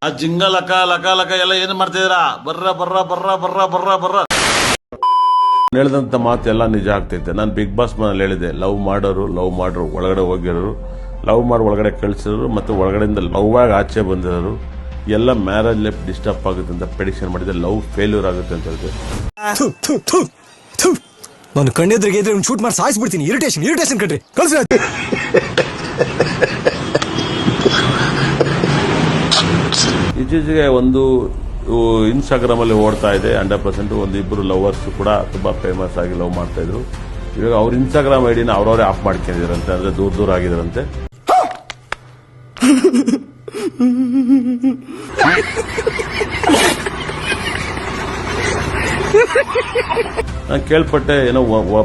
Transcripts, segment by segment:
ಆ ಜಿಂಗ ಲಕ ಲಕ ಲಕ ಎಲ್ಲ ಏನ್ ಮಾಡ್ತಿದ್ದೀರಾ? ಬರ್ರ ಬರ್ರ ಬರ್ರ ಬರ್ರ ಬರ್ರ ಬರ್ರ ಹೇಳಿದಂತ ಮಾತು ಎಲ್ಲ ನಿಜ ಆಗ್ತೈತೆ. ನಾನು ಬಿಗ್ ಬಾಸ್ ಮನೇಲಿ ಹೇಳಿದೆ, ಲವ್ ಮಾಡೋರು ಒಳಗಡೆ ಹೋಗಿರೋರು, ಲವ್ ಮಾಡಿ ಒಳಗಡೆ ಕಳಿಸಿರೋರು ಮತ್ತು ಒಳಗಡೆಯಿಂದ ಲವ್ ಆಗಿ ಆಚೆ ಬಂದಿರೋರು ಎಲ್ಲ ಮ್ಯಾರೇಜ್ ಲೈಫ್ ಡಿಸ್ಟರ್ಬ್ ಆಗುತ್ತೆ ಅಂತ ಪ್ರೆಡಿಕ್ಷನ್ ಮಾಡಿದೆ. ಲವ್ ಫೇಲ್ಯೂರ್ ಆಗುತ್ತೆ ಅಂತ ಹೇಳಿದೆ. ನಾನು ಕಣ್ಣೆದ್ರಿಗೆ ಇದ್ರೆ ಶೂಟ್ ಮಾಡಿ ಸಾಯಿಸ್ಬಿಡ್ತೀನಿ. ಇರಿಟೇಷನ್ ಕಟ್ರಿ ಕಳ್ಸಿ. ಇತ್ತೀಚೆಗೆ ಒಂದು ಇನ್ಸ್ಟಾಗ್ರಾಮ್ ಅಲ್ಲಿ ಓಡ್ತಾ ಇದೆ 100%. ಒಂದು ಇಬ್ಬರು ಲವರ್ಸ್ ಕೂಡ ತುಂಬಾ ಫೇಮಸ್ ಆಗಿ ಲವ್ ಮಾಡ್ತಾ ಇದ್ರು. ಇವಾಗ ಅವ್ರ ಇನ್ಸ್ಟಾಗ್ರಾಮ್ ಐಡಿನ ಅವ್ರವರೇ ಆಫ್ ಮಾಡ್ಕೊಂಡಿದ್ರಂತೆ, ಅಂದ್ರೆ ದೂರ ಆಗಿದ್ರಂತೆ. ನಾನು ಕೇಳ್ಪಟ್ಟೆ ಏನೋ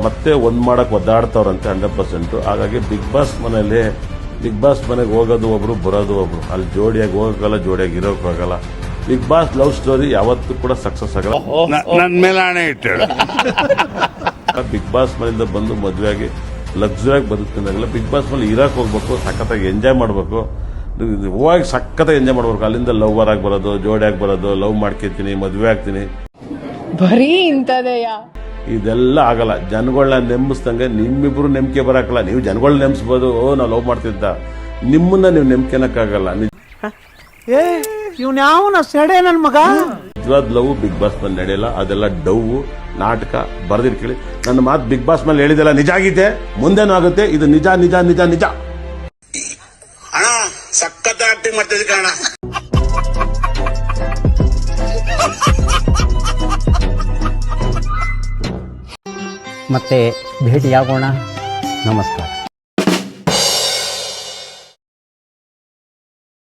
ಮತ್ತೆ ಒಂದ್ ಮಾಡಕ್ ಒದ್ದಾಡ್ತಾವ್ರಂತೆ 100%. ಹಾಗಾಗಿ ಬಿಗ್ ಬಾಸ್ ಮನೆಗೆ ಹೋಗೋದು ಒಬ್ರು ಬರೋದು ಒಬ್ರು, ಅಲ್ಲಿ ಜೋಡಿಯಾಗಿ ಹೋಗಲ್ಲ, ಜೋಡಿಯಾಗಿ ಇರೋಕ್ಕಾಗಲ್ಲ. ಬಿಗ್ ಬಾಸ್ ಲವ್ ಸ್ಟೋರಿ ಯಾವತ್ತೂ ಕೂಡ ಸಕ್ಸಸ್ ಆಗಲ್ಲ. ನನ್ನ ಮೇಲೆ ಆಣೆ ಇಟ್ಟಳು. ಬಿಗ್ ಬಾಸ್ ಮನೆಯಿಂದ ಬಂದು ಮದುವೆಯಾಗಿ ಲಕ್ಸುರಿಯಾಗಿ ಬದುಕ್ತಿದ್ದಾಗಲ್ಲ. ಬಿಗ್ ಬಾಸ್ ಮೇಲೆ ಇರಕ್ ಹೋಗ್ಬೇಕು, ಸಖತ್ತಾಗಿ ಎಂಜಾಯ್ ಮಾಡ್ಬೇಕು, ಹೋಗಿ ಸಖತ್ತಾಗಿ ಎಂಜಾಯ್ ಮಾಡ್ಬೇಕು. ಅಲ್ಲಿಂದ ಲವರ್ ಆಗಿ ಬರೋದು, ಜೋಡಿಯಾಗಿ ಬರೋದು, ಲವ್ ಮಾಡ್ಕೊತೀನಿ, ಮದುವೆ ಆಗ್ತೀನಿ, ಬರೀ ಇಂಥದೆಯಾ? ಇದೆಲ್ಲ ಆಗಲ್ಲ. ಜನಗಳನ್ನ ನೆಮ್ಮಿಸ್ದಂಗೆ ನಿಮ್ಮಿಬ್ರು ನಂಬಿಕೆ ಬರಾಕಲ್ಲ. ನೀವು ಜನಗಳನ್ನ ನೆಮ್ಸ್ಬೋದು, ನಾವು ಲವ್ ಮಾಡ್ತಿದ್ದ, ನಿಮ್ಮನ್ನ ನೀವು ನಂಬಿಕೆನಕ್ಕಾಗಲ್ಲ. ಇವ್ನ್ಯಾವನ ಸೆಡೆ ನನ್ ಮಗ. ನಿಜವಾದ ಲವ್ ಬಿಗ್ ಬಾಸ್ ಮೇಲೆ ನಡೆಯಲ್ಲ. ಅದೆಲ್ಲ ಡವ್ ನಾಟಕ ಬರ್ದಿರ್ ಕೇಳಿ. ನನ್ನ ಮಾತು ಬಿಗ್ ಬಾಸ್ ಮೇಲೆ ಹೇಳಿದೆಲ್ಲ ನಿಜ ಆಗಿದೆ, ಮುಂದೇನೂ ಆಗುತ್ತೆ. ಇದು ನಿಜ ನಿಜ ನಿಜ ನಿಜ. ಅಣ್ಣ ಸಖತ್ ಆಕ್ಟಿಂಗ್ ಮಾಡ್ತಿದ್ದೆ ಕಣ. ಮತ್ತೆ ಭೇಟಿಯಾಗೋಣ. ನಮಸ್ಕಾರ.